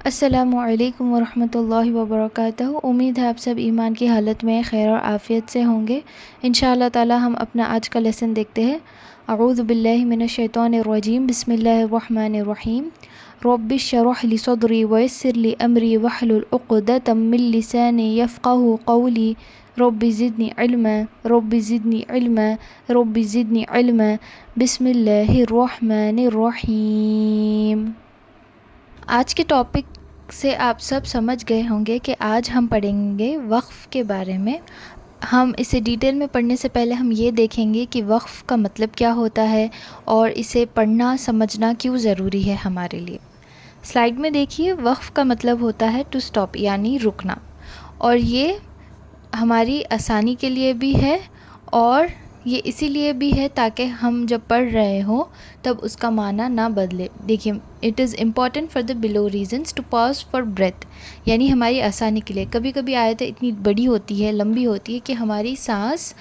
अस्सलामुअलैकुम वरहमतुल्लाहि वबरकातुहू। उम्मीद है आप सब ईमान की हालत में खैर और आफ़ियत से होंगे। इंशाअल्लाह ताला हम अपना आज का लेसन देखते हैं। अऊज़ु बिल्लाहि मिनश शैतानिर रजीम, बिस्मिल्लाहिर रहमानिर रहीम। रब्बिश शरह ली सदरी वयस्सिर ली अमरी वहलुल उक़दतम मिन लिसानी यफ़क़हू क़ौली। Rabbi ज़िदनी इल्मा, rabbi ज़िदनी इल्मा, rabbi ज़िदनी इल्मा। बिस्मिल्लाहिर रहमानिर रहीम। आज के टॉपिक से आप सब समझ गए होंगे कि आज हम पढ़ेंगे वक्फ़ के बारे में। हम इसे डिटेल में पढ़ने से पहले हम ये देखेंगे कि वक्फ़ का मतलब क्या होता है और इसे पढ़ना समझना क्यों ज़रूरी है हमारे लिए। स्लाइड में देखिए, वक्फ़ का मतलब होता है टू स्टॉप, यानी रुकना, और ये हमारी आसानी के लिए भी है और ये इसीलिए भी है ताकि हम जब पढ़ रहे हों तब उसका माना ना बदले। देखिए, it is important for the below reasons to pause for breath, यानी हमारी आसानी के लिए। कभी कभी आयतें इतनी बड़ी होती है, लंबी होती है कि हमारी सांस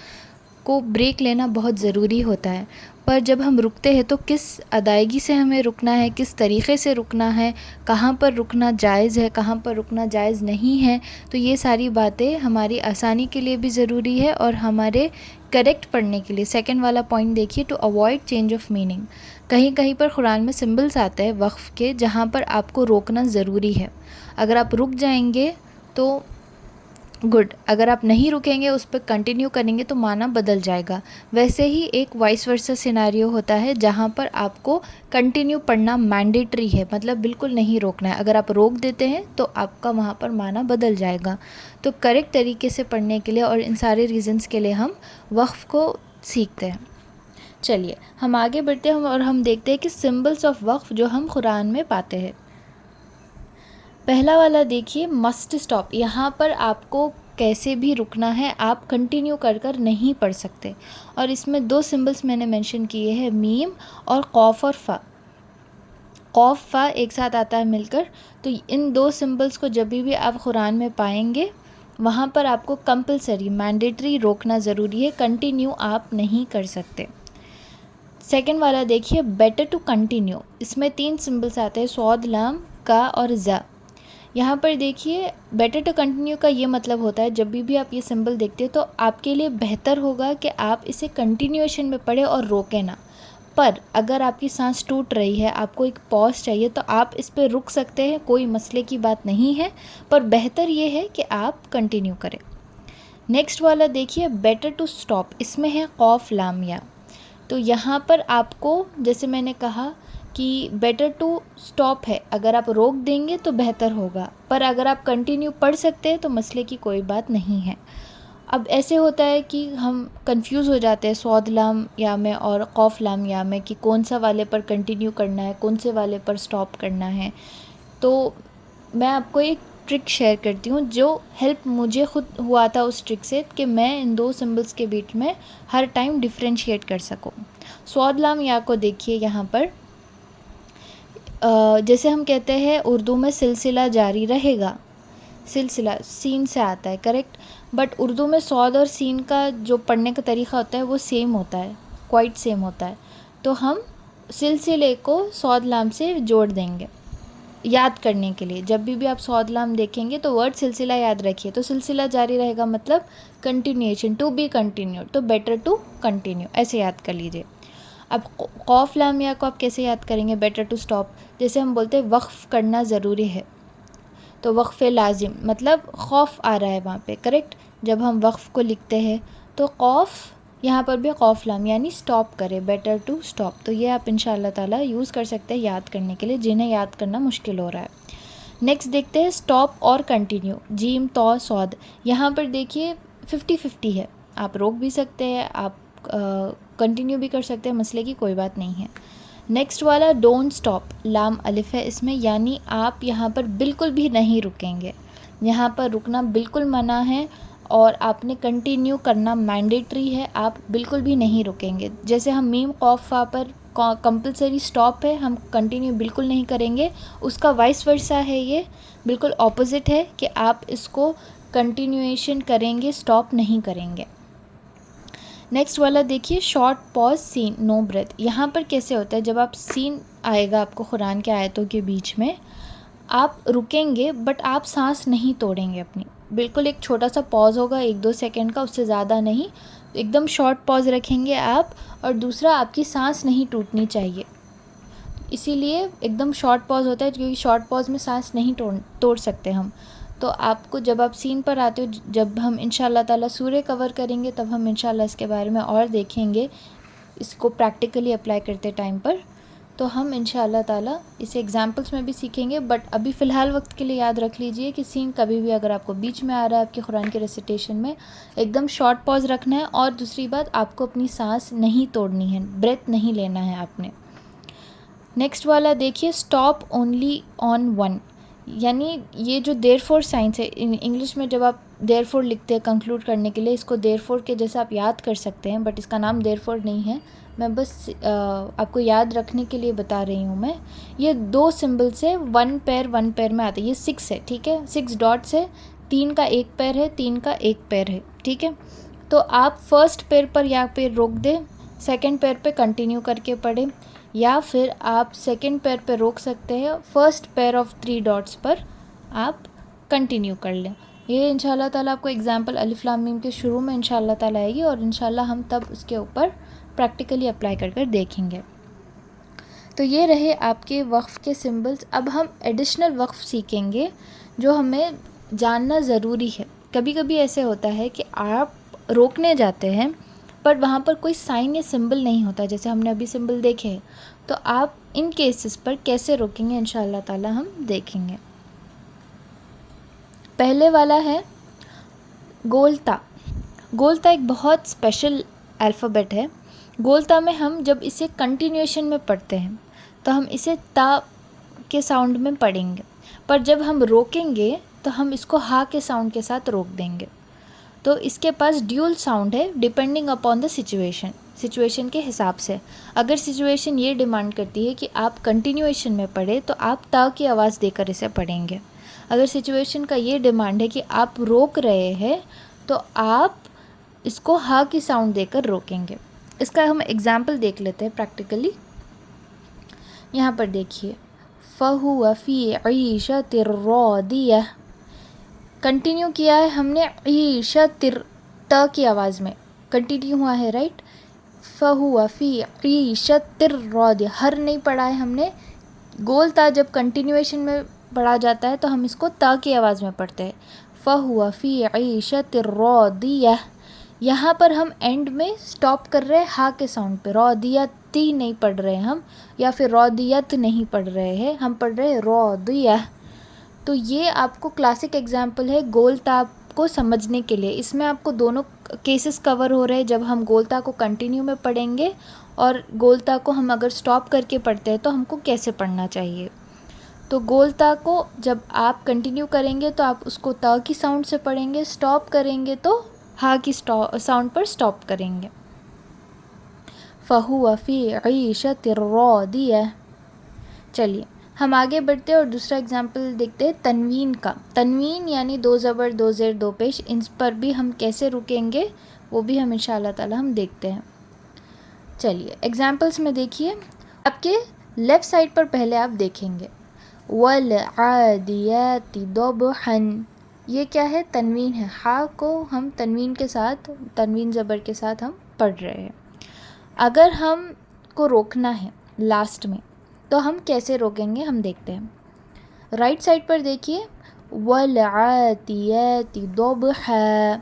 को ब्रेक लेना बहुत ज़रूरी होता है। पर जब हम रुकते हैं तो किस अदायगी से हमें रुकना है, किस तरीक़े से रुकना है, कहाँ पर रुकना जायज़ है, कहाँ पर रुकना जायज़ नहीं है, तो ये सारी बातें हमारी आसानी के लिए भी ज़रूरी है और हमारे करेक्ट पढ़ने के लिए। सेकंड वाला पॉइंट देखिए, to avoid change of meaning. कहीं कहीं पर कुरान में सिंबल्स आते हैं वक्फ़ के, जहाँ पर आपको रोकना ज़रूरी है। अगर आप रुक जाएंगे तो गुड, अगर आप नहीं रुकेंगे, उस पर कंटिन्यू करेंगे तो माना बदल जाएगा। वैसे ही एक वाइस वर्सा सिनारियो होता है जहाँ पर आपको कंटिन्यू पढ़ना मैंडेटरी है, मतलब बिल्कुल नहीं रोकना है। अगर आप रोक देते हैं तो आपका वहाँ पर माना बदल जाएगा। तो करेक्ट तरीके से पढ़ने के लिए और इन सारे रीज़न्स के लिए हम वक्फ़ को सीखते हैं। चलिए हम आगे बढ़ते हैं और हम देखते हैं कि सिंबल्स ऑफ वक्फ़ जो हम कुरान में पाते हैं। पहला वाला देखिए, मस्ट स्टॉप। यहाँ पर आपको कैसे भी रुकना है, आप कंटिन्यू कर कर नहीं पढ़ सकते। और इसमें दो सिंबल्स मैंने मेंशन किए हैं, मीम और कौफ और फ़ा। कौफ फ़ा एक साथ आता है मिलकर, तो इन दो सिंबल्स को जब भी आप कुरान में पाएंगे वहाँ पर आपको कंपलसरी, मैंडेटरी रोकना ज़रूरी है, कंटिन्यू आप नहीं कर सकते। सेकेंड वाला देखिए, बेटर टू कंटिन्यू। इसमें तीन सिंबल्स आते हैं, सौद, लाम, का और ज़ा। यहाँ पर देखिए, बेटर टू कंटिन्यू का ये मतलब होता है जब भी आप ये सिंबल देखते हो तो आपके लिए बेहतर होगा कि आप इसे कंटिन्यूएशन में पढ़ें और रोकें ना। पर अगर आपकी सांस टूट रही है, आपको एक पॉज चाहिए, तो आप इस पर रुक सकते हैं, कोई मसले की बात नहीं है, पर बेहतर ये है कि आप कंटिन्यू करें। नेक्स्ट वाला देखिए, बेटर टू स्टॉप। इसमें है कौफ, लाम, या। तो यहाँ पर आपको, जैसे मैंने कहा कि बेटर टू स्टॉप है, अगर आप रोक देंगे तो बेहतर होगा, पर अगर आप कंटिन्यू पढ़ सकते हैं तो मसले की कोई बात नहीं है। अब ऐसे होता है कि हम कंफ्यूज हो जाते हैं सौद लाम या में और कौफ लाम या में कि कौन सा वाले पर कंटिन्यू करना है, कौन से वाले पर स्टॉप करना है। तो मैं आपको एक ट्रिक शेयर करती हूँ जो हेल्प मुझे खुद हुआ था उस ट्रिक से, कि मैं इन दो सिंबल्स के बीच में हर टाइम डिफ्रेंशिएट कर सकूँ। सौद लाम या को देखिए, यहाँ पर जैसे हम कहते हैं उर्दू में सिलसिला जारी रहेगा, सिलसिला सीन से आता है, करेक्ट। बट उर्दू में सौद और सीन का जो पढ़ने का तरीक़ा होता है वो सेम होता है, क्वाइट सेम होता है। तो हम सिलसिले को सौद लाम से जोड़ देंगे याद करने के लिए। जब भी आप सौद लाम देखेंगे तो वर्ड सिलसिला याद रखिए, तो सिलसिला जारी रहेगा मतलब कंटिन्यूएशन, टू बी कंटिन्यूड, तो बेटर टू कंटिन्यू, ऐसे याद कर लीजिए। अब कौफ लाम या को आप कैसे याद करेंगे, बेटर टू स्टॉप। जैसे हम बोलते हैं वक्फ़ करना ज़रूरी है, तो वक्फ़ लाजिम मतलब खौफ आ रहा है वहाँ पे, करेक्ट। जब हम वक्फ़ को लिखते हैं तो कौफ, यहाँ पर भी कौफ लाम यानी स्टॉप करें, बेटर टू स्टॉप। तो ये आप इंशाअल्लाह ताला यूज़ कर सकते हैं याद करने के लिए, जिन्हें याद करना मुश्किल हो रहा है। नेक्स्ट देखते हैं स्टॉप और कंटिन्यू, जीम, तौ, सौद। यहाँ पर देखिए 50-50 है, आप रोक भी सकते हैं, आप कंटिन्यू भी कर सकते हैं, मसले की कोई बात नहीं है। नेक्स्ट वाला डोंट स्टॉप, लाम अलिफ है इसमें, यानी आप यहाँ पर बिल्कुल भी नहीं रुकेंगे, यहाँ पर रुकना बिल्कुल मना है और आपने कंटिन्यू करना मैंडेटरी है, आप बिल्कुल भी नहीं रुकेंगे। जैसे हम मीम कौफ फा पर कंपलसरी स्टॉप है, हम कंटिन्यू बिल्कुल नहीं करेंगे, उसका वाइस वर्सा है, ये बिल्कुल ऑपोजिट है कि आप इसको कंटिन्यूएशन करेंगे, स्टॉप नहीं करेंगे। नेक्स्ट वाला देखिए, short pause, seen, no breath. यहाँ पर कैसे होता है, जब आप सीन आएगा आपको कुरान के आयतों के बीच में, आप रुकेंगे बट आप सांस नहीं तोड़ेंगे अपनी, बिल्कुल एक छोटा सा पॉज होगा 1-2 सेकंड का, उससे ज़्यादा नहीं, एकदम शॉर्ट पॉज रखेंगे आप। और दूसरा, आपकी सांस नहीं टूटनी चाहिए, इसीलिए एकदम शॉर्ट पॉज होता है, क्योंकि शॉर्ट पॉज में सांस नहीं तोड़ सकते हम। तो आपको जब आप सीन पर आते हो, जब हम इंशाल्लाह ताला सूर्य कवर करेंगे तब हम इंशाल्लाह इसके बारे में और देखेंगे, इसको प्रैक्टिकली अप्लाई करते टाइम पर। तो हम इंशाल्लाह ताला इसे एग्जांपल्स में भी सीखेंगे, बट अभी फ़िलहाल वक्त के लिए याद रख लीजिए कि सीन कभी भी अगर आपको बीच में आ रहा है आपके कुरान के रेसिटेशन में, एकदम शॉर्ट पॉज रखना है। और दूसरी बात, आपको अपनी सांस नहीं तोड़नी है, ब्रेथ नहीं लेना है आपने। नेक्स्ट वाला देखिए, स्टॉप ओनली ऑन वन, यानी ये जो देयरफॉर साइंस है, इंग्लिश में जब आप देयरफॉर लिखते हैं कंक्लूड करने के लिए, इसको देयरफॉर के जैसे आप याद कर सकते हैं, बट इसका नाम देयरफॉर नहीं है, मैं बस आपको याद रखने के लिए बता रही हूँ मैं। ये 2 सिंबल से 1 पैर में आते हैं, ये 6 है, ठीक है, 6 डॉट्स है, 3 का 1 पैर है, 3 का 1 पैर है, ठीक है। तो आप फर्स्ट पैर पर यहाँ पे रोक दें, सेकंड पैर पे कंटिन्यू करके पढ़ें, या फिर आप सेकंड पैर पे रोक सकते हैं, फर्स्ट पैर ऑफ 3 डॉट्स पर आप कंटिन्यू कर लें। ये इंशाल्लाह ताला आपको एग्जाम्पल अलिफ लाम मीम के शुरू में इंशाल्लाह ताला आएगी, और इंशाल्लाह हम तब उसके ऊपर प्रैक्टिकली अप्लाई कर देखेंगे। तो ये रहे आपके वक्फ़ के सिंबल्स। अब हम एडिशनल वक्फ़ सीखेंगे जो हमें जानना ज़रूरी है। कभी कभी ऐसे होता है कि आप रोकने जाते हैं पर वहाँ पर कोई साइन या सिंबल नहीं होता, जैसे हमने अभी सिंबल देखे हैं, तो आप इन केसेस पर कैसे रोकेंगे इंशाल्लाह ताला हम देखेंगे। पहले वाला है गोलता। गोलता एक बहुत स्पेशल अल्फ़ाबेट है। गोलता में हम जब इसे कंटिन्यूएशन में पढ़ते हैं तो हम इसे ता के साउंड में पढ़ेंगे, पर जब हम रोकेंगे तो हम इसको हा के साउंड के साथ रोक देंगे। तो इसके पास ड्यूल साउंड है डिपेंडिंग अपॉन द सिचुएशन के हिसाब से। अगर सिचुएशन ये डिमांड करती है कि आप कंटिन्यूएशन में पढ़ें तो आप ता की आवाज़ देकर इसे पढ़ेंगे। अगर सिचुएशन का ये डिमांड है कि आप रोक रहे हैं तो आप इसको हा की साउंड देकर रोकेंगे। इसका हम एग्जाम्पल देख लेते हैं प्रैक्टिकली। यहाँ पर देखिए, फ़हुव फ़ी ईशतिर रादियह, कंटिन्यू किया है हमने, ईशतिर त की आवाज़ में कंटिन्यू हुआ है, राइट। फ़हुव फ़ी ईशतिर रादियह, हर नहीं पढ़ा है हमने। गोल ता जब कंटिन्यूएशन में पढ़ा जाता है तो हम इसको ता की आवाज़ में पढ़ते हैं, फ़हुव फ़ी ईशतिर रादियह। यहाँ पर हम एंड में स्टॉप कर रहे हैं हा के साउंड पे, रौदियती नहीं पढ़ रहे हैं हम, या फिर रौदियत नहीं पढ़ रहे हैं, हम पढ़ रहे हैं रौदियह। तो ये आपको क्लासिक एग्जाम्पल है गोलता को समझने के लिए। इसमें आपको दोनों केसेस कवर हो रहे हैं, जब हम गोलता को कंटिन्यू में पढ़ेंगे और गोलता को हम अगर स्टॉप करके पढ़ते हैं तो हमको कैसे पढ़ना चाहिए। तो गोलता को जब आप कंटिन्यू करेंगे तो आप उसको त की साउंड से पढ़ेंगे, स्टॉप करेंगे तो हा की साउंड पर स्टॉप करेंगे। फ़हुव फ़ी ईशतिर रादियह। चलिए हम आगे बढ़ते हैं और दूसरा एग्जाम्पल देखते हैं तनवीन का। तनवीन यानी 2 ज़बर 2 ज़ेर 2 पेश, इन पर भी हम कैसे रुकेंगे वो भी हम इंशाल्लाह ताला हम देखते हैं। चलिए एग्जाम्पल्स में देखिए, आपके लेफ़्ट साइड पर पहले आप देखेंगे वल आदियाति दबहन, ये क्या है, तनवीन है। हा को हम तनवीन के साथ, तनवीन ज़बर के साथ हम पढ़ रहे हैं। अगर हम को रोकना है लास्ट में तो हम कैसे रोकेंगे हम देखते हैं। राइट साइड पर देखिए वल आतियाति दबहा,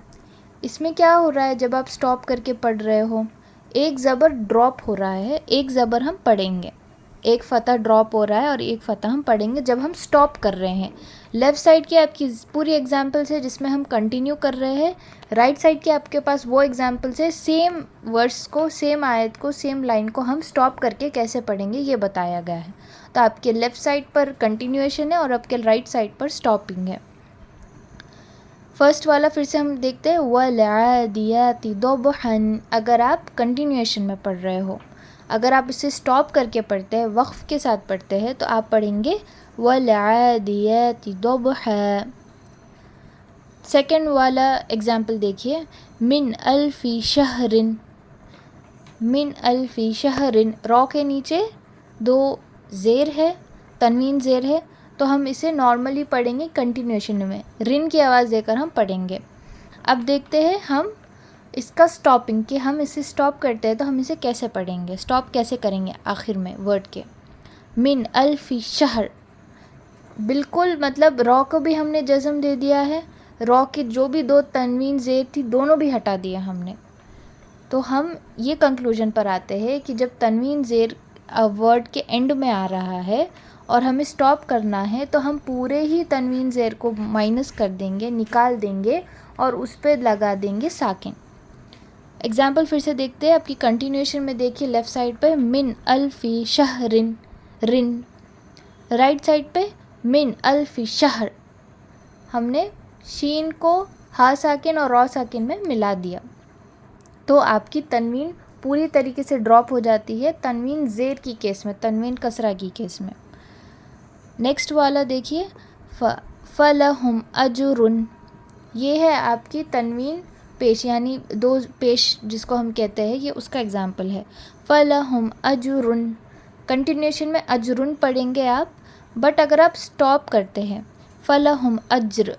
इसमें क्या हो रहा है, जब आप स्टॉप करके पढ़ रहे हो एक ज़बर ड्रॉप हो रहा है, एक ज़बर हम पढ़ेंगे, एक फ़तह ड्रॉप हो रहा है और एक फ़तह हम पढ़ेंगे जब हम स्टॉप कर रहे हैं। लेफ़्ट साइड की आपकी पूरी एग्जाम्पल्स है जिसमें हम कंटिन्यू कर रहे हैं, राइट साइड के आपके पास वो एग्जाम्पल्स है सेम वर्ड्स को, सेम आयत को, सेम लाइन को हम स्टॉप करके कैसे पढ़ेंगे ये बताया गया है। तो आपके लेफ़्ट साइड पर कंटिन्यूएशन है और आपके राइट साइड पर स्टॉपिंग है। फर्स्ट वाला फिर से हम देखते हैं वल आदियाति दबहन, अगर आप कंटिन्यूएशन में पढ़ रहे हो। अगर आप इसे स्टॉप करके पढ़ते हैं, वक्फ़ के साथ पढ़ते हैं, तो आप पढ़ेंगे वल आदियाति दबहा। सेकेंड वाला एग्जाम्पल देखिए, मिन अल्फ़ी शहरिन, मिन अल्फ़ी शहरिन, रॉ के नीचे 2 ज़ेर है, तनवीन ज़ेर है, तो हम इसे नॉर्मली पढ़ेंगे कंटिन्यूएशन में, रिन की आवाज़ देकर हम पढ़ेंगे। अब देखते हैं हम इसका स्टॉपिंग, कि हम इसे स्टॉप करते हैं तो हम इसे कैसे पढ़ेंगे, स्टॉप कैसे करेंगे आखिर में वर्ड के। मिन अल्फी शहर, बिल्कुल मतलब रॉ को भी हमने जज़म दे दिया है, रॉ की जो भी दो तनवीन ज़ेर थी दोनों भी हटा दिया हमने। तो हम ये कंक्लूजन पर आते हैं कि जब तनवीन ज़ेर वर्ड के एंड में आ रहा है और हमें स्टॉप करना है तो हम पूरे ही तनवीन ज़ेर को माइनस कर देंगे, निकाल देंगे और उस पर लगा देंगे साकिन। एग्ज़ाम्पल फिर से देखते हैं, आपकी कंटिन्यूएशन में देखिए लेफ़्ट साइड पे मिन अल्फ़ी शहरिन, रिन। राइट साइड पे मिन अल्फ़ी शहर, हमने शीन को हा साकिन और रॉ साकिन में मिला दिया, तो आपकी तनवीन पूरी तरीके से ड्रॉप हो जाती है तनवीन ज़ेर की केस में, तनवीन कसरा की केस में। नेक्स्ट वाला देखिए, फलहुम अजुरुन, ये है आपकी तनवीन पेश, यानी दो पेश जिसको हम कहते हैं, ये उसका एग्जाम्पल है। फलहुम अजुरुन, कंटिन्यूएशन में अजरुन पढ़ेंगे आप, बट अगर आप स्टॉप करते हैं फलहुम अज्र,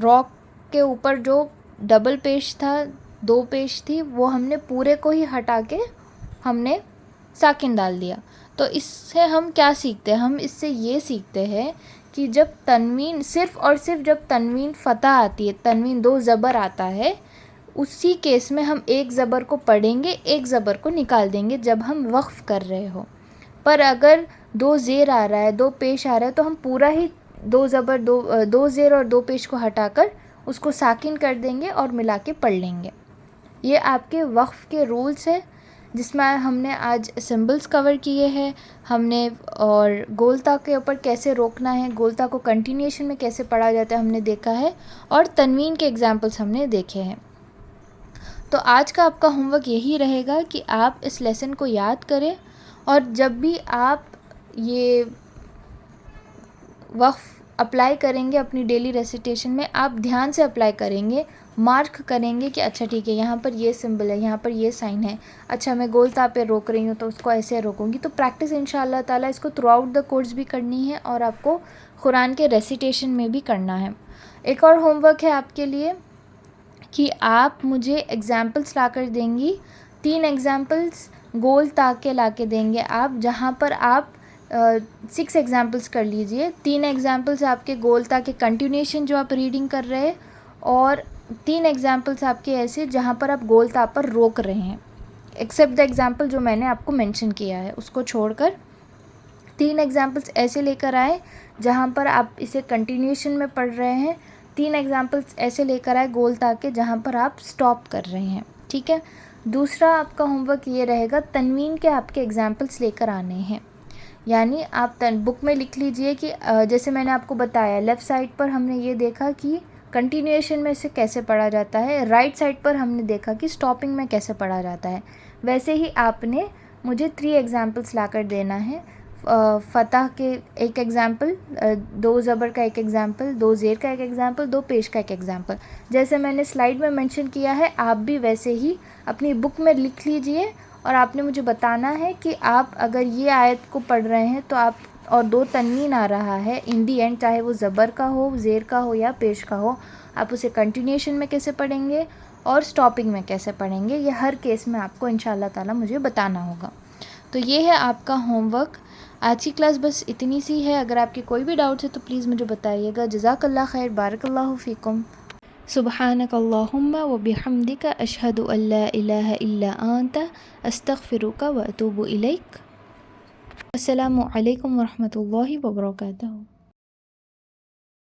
रॉक के ऊपर जो डबल पेश था, दो पेश थी, वो हमने पूरे को ही हटा के हमने साकिन डाल दिया। तो इससे हम क्या सीखते हैं, हम इससे ये सीखते हैं कि जब तनवीन सिर्फ़ और सिर्फ जब तनवीन फ़तह आती है, तनवीन दो ज़बर आता है, उसी केस में हम एक ज़बर को पढ़ेंगे, एक ज़बर को निकाल देंगे जब हम वक्फ़ कर रहे हो। पर अगर दो ज़ेर आ रहा है, दो पेश आ रहा है, तो हम पूरा ही दो ज़बर, दो ज़ेर और दो पेश को हटाकर उसको साकिन कर देंगे और मिला के पढ़ लेंगे। ये आपके वक्फ़ के रूल्स है, जिसमें हमने आज सिंबल्स कवर किए हैं हमने, और गोलता के ऊपर कैसे रोकना है, गोलता को कंटिन्यूएशन में कैसे पढ़ा जाता है हमने देखा है, और तनवीन के एग्जाम्पल्स हमने देखे हैं। तो आज का आपका होमवर्क यही रहेगा कि आप इस लेसन को याद करें, और जब भी आप ये वक्फ़ अप्लाई करेंगे अपनी डेली रेसिटेशन में, आप ध्यान से अप्लाई करेंगे, मार्क करेंगे कि अच्छा ठीक है यहाँ पर ये सिंबल है, यहाँ पर ये साइन है, अच्छा मैं गोलता पे रोक रही हूँ तो उसको ऐसे रोकूँगी। तो प्रैक्टिस इंशाअल्लाह ताला इसको थ्रू आउट द कोर्स भी करनी है और आपको कुरान के रेसिटेशन में भी करना है। एक और होमवर्क है आपके लिए कि आप मुझे एग्ज़ाम्पल्स ला कर देंगी, 3 एग्ज़ाम्पल्स गोल ताक के ला के देंगे आप, जहाँ पर आप 6 एग्ज़ाम्पल्स कर लीजिए। 3 एग्ज़ाम्पल्स आपके गोलता के कंटिन्यूएशन जो आप रीडिंग कर रहे हैं, और 3 एग्ज़ाम्पल्स आपके ऐसे जहाँ पर आप गोलता पर रोक रहे हैं, एक्सेप्ट द एग्ज़ाम्पल जो मैंने आपको मेंशन किया है उसको छोड़कर 3 एग्ज़ाम्पल्स ऐसे लेकर आए जहाँ पर आप इसे कंटिन्यूएशन में पढ़ रहे हैं, 3 एग्ज़ाम्पल्स ऐसे लेकर आए गोलता के जहाँ पर आप स्टॉप कर रहे हैं। ठीक है। दूसरा आपका होमवर्क ये रहेगा, तनवीन के आपके एग्ज़ाम्पल्स लेकर आने हैं, यानी आप बुक में लिख लीजिए कि जैसे मैंने आपको बताया लेफ़्ट साइड पर हमने ये देखा कि कंटिन्यूएशन में इसे कैसे पढ़ा जाता है, राइट साइड पर हमने देखा कि स्टॉपिंग में कैसे पढ़ा जाता है। वैसे ही आपने मुझे 3 एग्ज़ाम्पल्स लाकर देना है, फ़तह के एक एग्ज़ाम्पल, दो ज़बर का एक एग्ज़ाम्पल, दो ज़ेर का एक एग्ज़ाम्पल, दो पेश का एक एग्ज़ाम्पल। जैसे मैंने स्लाइड में मेंशन किया है, आप भी वैसे ही अपनी बुक में लिख लीजिए, और आपने मुझे बताना है कि आप अगर ये आयत को पढ़ रहे हैं तो आप, और दो तनवीन आ रहा है इन दी एंड, चाहे वो ज़बर का हो, ज़ेर का हो या पेश का हो, आप उसे कंटिन्यूएशन में कैसे पढ़ेंगे और स्टॉपिंग में कैसे पढ़ेंगे, ये हर केस में आपको इंशाअल्लाह ताला मुझे बताना होगा। तो ये है आपका होमवर्क। आज की क्लास बस इतनी सी है। अगर आपके कोई भी डाउट्स है तो प्लीज़ मुझे बताइएगा। जज़ाकल्लाह खैर, बारकल्लाहु फ़ीकुम। सुब्हानकल्लाहुम्मा व बिहम्दिका अशहदु अल्ला इलाहा इल्ला अंता अस्तगफिरुका व अतूबु इलैक। अस्सलामु अलैकुम व रहमतुल्लाहि व बरकातहू।